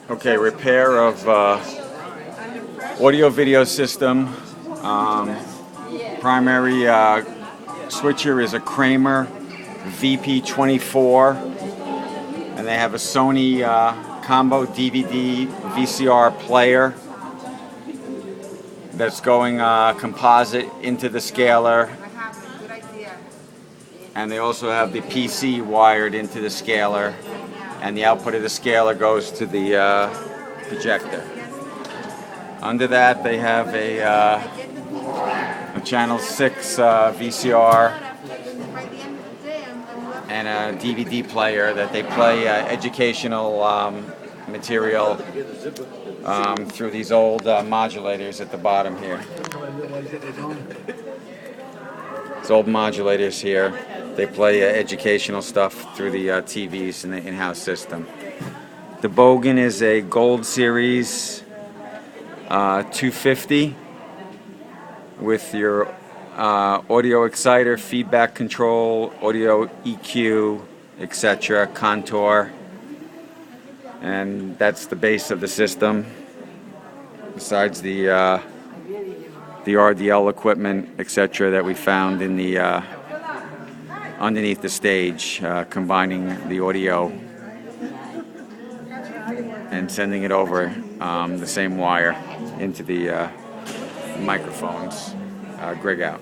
Okay, repair of audio-video system. Primary switcher is a Kramer VP24, and they have a Sony combo DVD VCR player that's going composite into the scaler, and they also have the PC wired into the scaler, and the output of the scaler goes to the projector. Under that they have a channel 6 VCR and a DVD player that they play educational material through these old modulators at the bottom here. These old modulators here, they play educational stuff through the TVs in the in-house system. The Bogan is a Gold Series 250 with your audio exciter, feedback control, audio EQ, etc., contour, and that's the base of the system. Besides the RDL equipment, etc., that we found in the underneath the stage, combining the audio and sending it over the same wire into the microphones. Greg out.